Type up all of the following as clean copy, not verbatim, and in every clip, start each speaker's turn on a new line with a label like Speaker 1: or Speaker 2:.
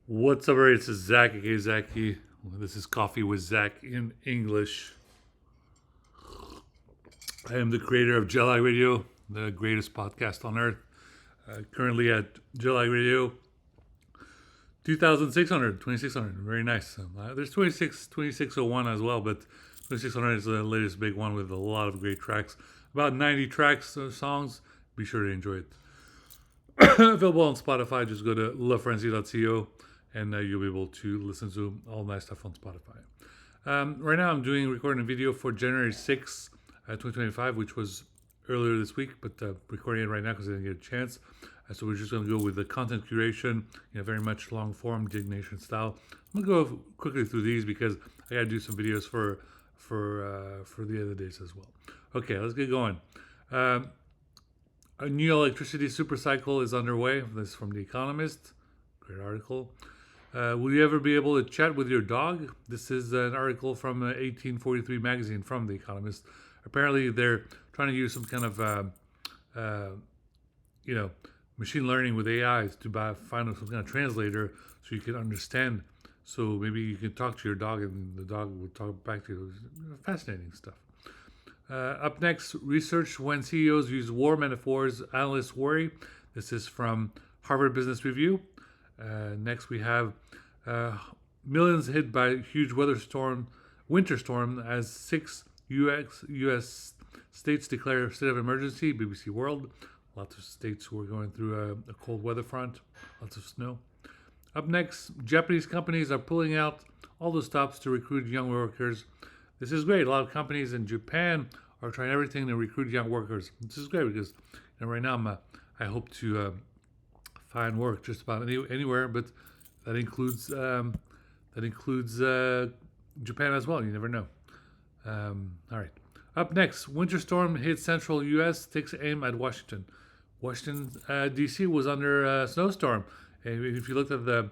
Speaker 1: What's up, everybody? This is Zack, aka Zaki. This is Coffee with Zack in English. I am the creator of Jelly Radio, the greatest podcast on earth. Currently at Jelly Radio 2600, 2600. Very nice. There's 2601 as well, but 2600 is the latest big one with a lot of great tracks. About 90 tracks, songs. Be sure to enjoy it. Available on Spotify. Just go to lafrenzy.co and you'll be able to listen to all nice stuff on Spotify. Right now, I'm recording a video for January 6th, 2025, which was earlier this week, but recording it right now because I didn't get a chance. So we're just going to go with the content curation, very much long form, Dignation style. I'm going to go quickly through these because I got to do some videos for the other days as well. Okay, let's get going. A new electricity supercycle is underway. This is from The Economist. Great article. Will you ever be able to chat with your dog? This is an article from 1843 magazine from The Economist. Apparently, they're trying to use some kind of, machine learning with AIs to find some kind of translator so you can understand. So maybe you can talk to your dog and the dog will talk back to you. Fascinating stuff. Up next, research when CEOs use war metaphors, analysts worry. This is from Harvard Business Review. Next, we have millions hit by huge winter storm as 6 U.S. states declare state of emergency. BBC World. Lots of states who are going through a cold weather front. Lots of snow. Up next, Japanese companies are pulling out all the stops to recruit young workers. This is great. A lot of companies in Japan are trying everything to recruit young workers. This is great because right now I hope to find work just about anywhere, but that includes Japan as well. You never know. All right. Up next, winter storm hits central U.S. takes aim at Washington. Washington D.C. was under a snowstorm, and if you looked at the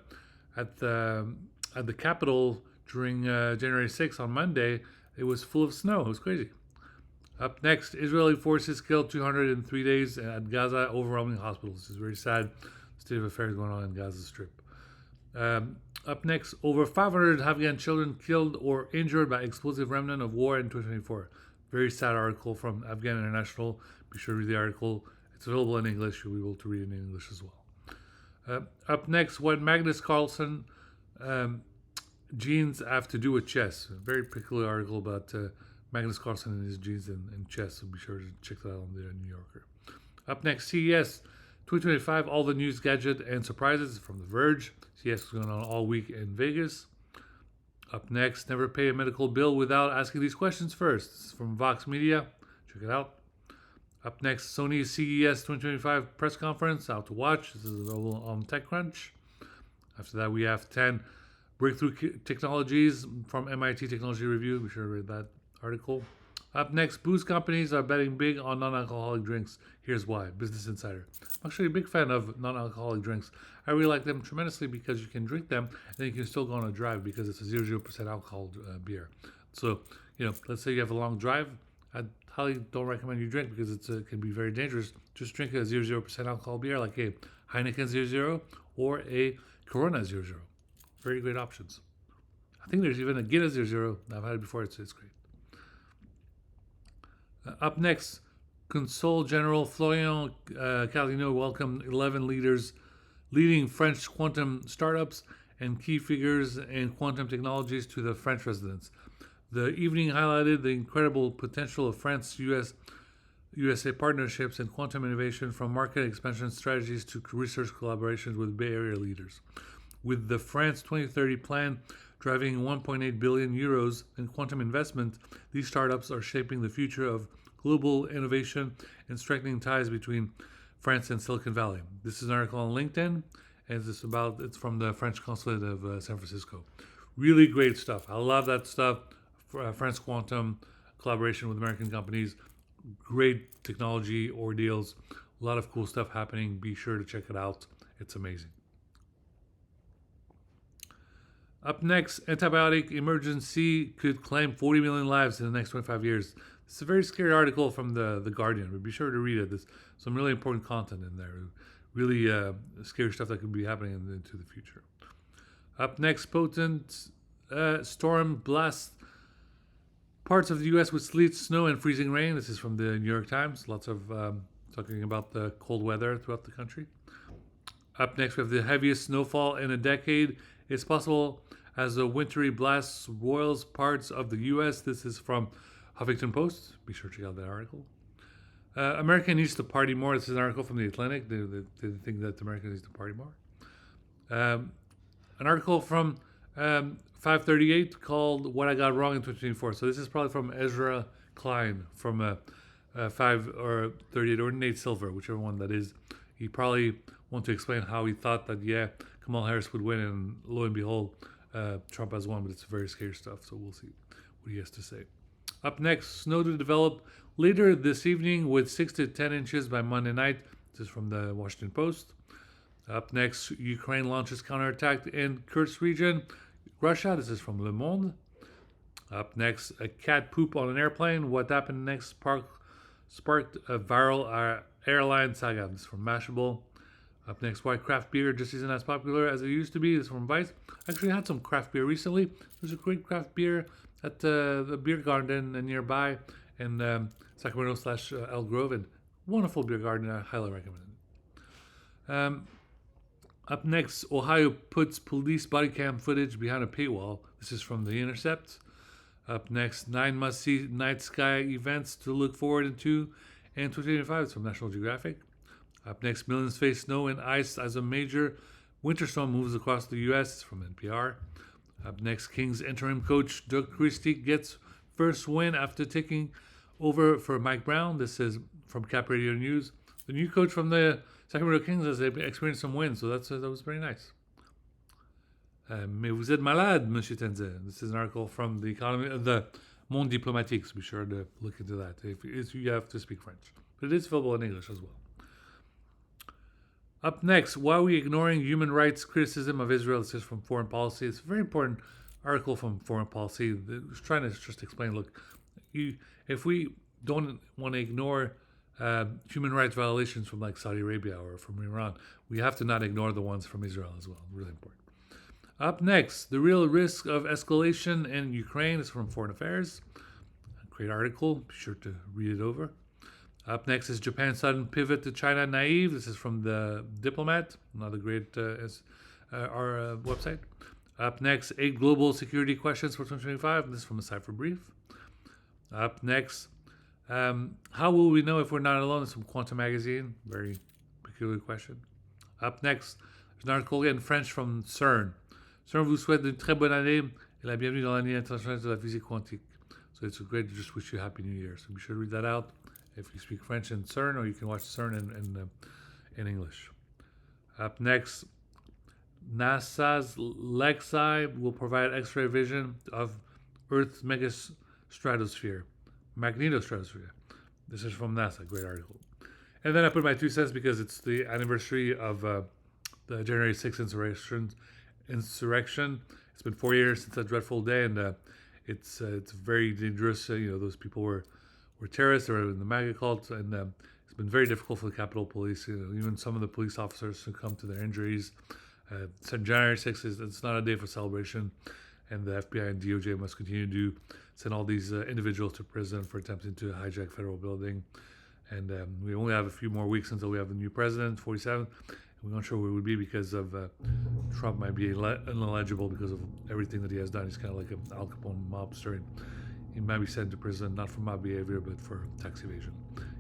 Speaker 1: Capitol during January 6th on Monday, it was full of snow. It was crazy. Up next, Israeli forces killed 200 in 3 days at Gaza, overwhelming hospitals. This is very sad state of affairs going on in Gaza Strip. Up next, over 500 Afghan children killed or injured by explosive remnant of war in 2024. Very sad article from Afghan International. Be sure to read the article. It's available in English. You'll be able to read it in English as well. Up next, what Magnus Carlsen genes have to do with chess. A very particular article about Magnus Carlsen and his genes in chess. So be sure to check that out on the New Yorker. Up next, CES 2025, all the news, gadget, and surprises from The Verge. CES is going on all week in Vegas. Up next, never pay a medical bill without asking these questions first. This is from Vox Media. Check it out. Up next, Sony's CES 2025 press conference, out to watch. This is available on TechCrunch. After that, we have 10 breakthrough technologies from MIT Technology Review. Be sure to read that article. Up next, booze companies are betting big on non-alcoholic drinks. Here's why. Business Insider. I'm actually a big fan of non-alcoholic drinks. I really like them tremendously because you can drink them and then you can still go on a drive because it's a 0% alcohol beer. So, let's say you have a long drive. I highly don't recommend you drink because it can be very dangerous. Just drink a 0% alcohol beer like a Heineken 00 or a Corona 00. Very great options. I think there's even a Guinness 00. I've had it before. It's great. Up next, Consul General Florian Carlino welcomed 11 leading French quantum startups and key figures in quantum technologies to the French residence. The evening highlighted the incredible potential of France-USA partnerships in quantum innovation, from market expansion strategies to research collaborations with Bay Area leaders. With the France 2030 plan driving 1.8 billion euros in quantum investment, these startups are shaping the future of global innovation and strengthening ties between France and Silicon Valley. This is an article on LinkedIn, and it's from the French consulate of San Francisco. Really great stuff. I love that stuff. France Quantum collaboration with American companies. Great technology ordeals. A lot of cool stuff happening. Be sure to check it out. It's amazing. Up next, antibiotic emergency could claim 40 million lives in the next 25 years. It's a very scary article from the Guardian, but be sure to read it. There's some really important content in there. Really scary stuff that could be happening into the future. Up next, potent storm blasts parts of the U.S. with sleet, snow, and freezing rain. This is from the New York Times. Lots of talking about the cold weather throughout the country. Up next, we have the heaviest snowfall in a decade. It's possible as the wintry blasts roils parts of the U.S. This is from Huffington Post. Be sure to check out that article. America needs to party more. This is an article from The Atlantic. They think that America needs to party more. An article from 538 called "What I Got Wrong in 2024." So this is probably from Ezra Klein from 5 or 38 or Nate Silver, whichever one that is. He probably want to explain how he thought that Kamala Harris would win, and lo and behold, Trump has won. But it's very scary stuff. So we'll see what he has to say. Up next, snow to develop later this evening with 6 to 10 inches by Monday night. This is from the Washington Post. Up next, Ukraine launches counterattack in Kursk region. Russia, this is from Le Monde. Up next, a cat poop on an airplane. What happened next sparked a viral airline saga. This is from Mashable. Up next, why craft beer just isn't as popular as it used to be. This is from Vice. Actually, I had some craft beer recently. There's a great craft beer at the beer garden nearby in Sacramento/El Grove. And wonderful beer garden. I highly recommend it. Up next, Ohio puts police body cam footage behind a paywall. This is from The Intercept. Up next, 9 must-see night sky events to look forward to in 2025. It's from National Geographic. Up next, millions face snow and ice as a major winter storm moves across the U.S. It's from NPR. Up next, Kings interim coach Doug Christie gets first win after taking over for Mike Brown. This is from Cap Radio News. The new coach from the Sacramento Kings has experienced some wins, so that was very nice. Mais vous êtes malade, Monsieur Tenzel. This is an article from the Monde Diplomatique, so be sure to look into that if you have to speak French. But it is available in English as well. Up next, why are we ignoring human rights criticism of Israel? This is from Foreign Policy. It's a very important article from Foreign Policy. It's trying to just explain, look, if we don't want to ignore human rights violations from like Saudi Arabia or from Iran, we have to not ignore the ones from Israel as well. Really important. Up next, the real risk of escalation in Ukraine is from Foreign Affairs. A great article. Be sure to read it over. Up next is Japan's sudden pivot to China naive. This is from the Diplomat, another great our website. Up next, 8 global security questions for 2025. This is from a Cypher Brief. Up next, how will we know if we're not alone? This is from Quantum Magazine. Very peculiar question. Up next, there's an article in French from CERN. CERN vous souhaite une très bonne année et la bienvenue dans l'année internationale de la physique quantique. So it's great to just wish you a Happy New Year. So be sure to read that out if you speak French in CERN, or you can watch CERN in English. Up next, NASA's LEXI will provide X-ray vision of Earth's magnetostratosphere. This is from NASA. Great article. And then I put my 2 cents because it's the anniversary of the January 6th insurrection. It's been 4 years since that dreadful day, and it's very dangerous. Those people were terrorists. They were in the MAGA cult, and it's been very difficult for the Capitol Police. Even some of the police officers succumb to their injuries. January 6th it's not a day for celebration, and the FBI and DOJ must continue to send all these individuals to prison for attempting to hijack federal building. And we only have a few more weeks until we have a new president, 47. We're not sure where it would be because of Trump might be ineligible because of everything that he has done. He's kind of like an Al Capone mobster, and he might be sent to prison not for mob behavior but for tax evasion.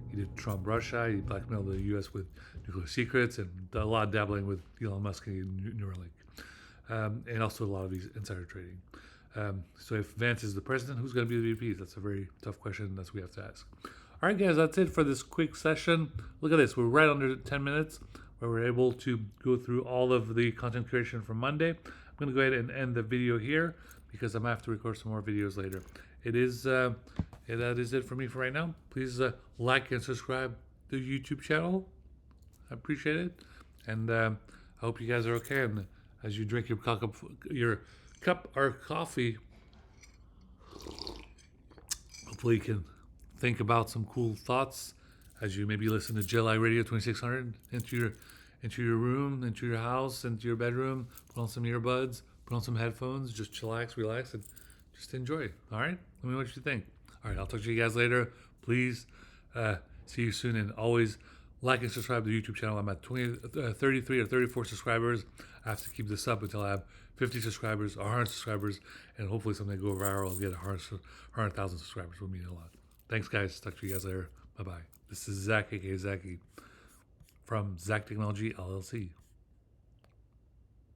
Speaker 1: He did Trump Russia. He blackmailed the U.S. with nuclear secrets, and a lot of dabbling with Elon Musk and Neuralink, and also a lot of these insider trading. So if Vance is the president, who's going to be the VP? That's a very tough question. That's what we have to ask. All right, guys, that's it for this quick session. Look at this. We're right under 10 minutes where we're able to go through all of the content creation for Monday. I'm going to go ahead and end the video here because I'm going to have to record some more videos later. That is it for me for right now. Please like and subscribe to the YouTube channel. I appreciate it. And I hope you guys are okay. And as you drink your cup or coffee, hopefully you can think about some cool thoughts as you maybe listen to JLI Radio 2600 into your room, into your house, into your bedroom, put on some earbuds, put on some headphones, just chillax, relax, and just enjoy. All right? Let me know what you think. All right, I'll talk to you guys later. Please see you soon, and always like and subscribe to the YouTube channel. I'm at 33 or 34 subscribers. I have to keep this up until I have 50 subscribers, 100 subscribers, and hopefully something go viral and get 100,000 subscribers. Would mean a lot. Thanks, guys. Talk to you guys later. Bye-bye. This is Zach, aka Zaki, from Zack Technology LLC.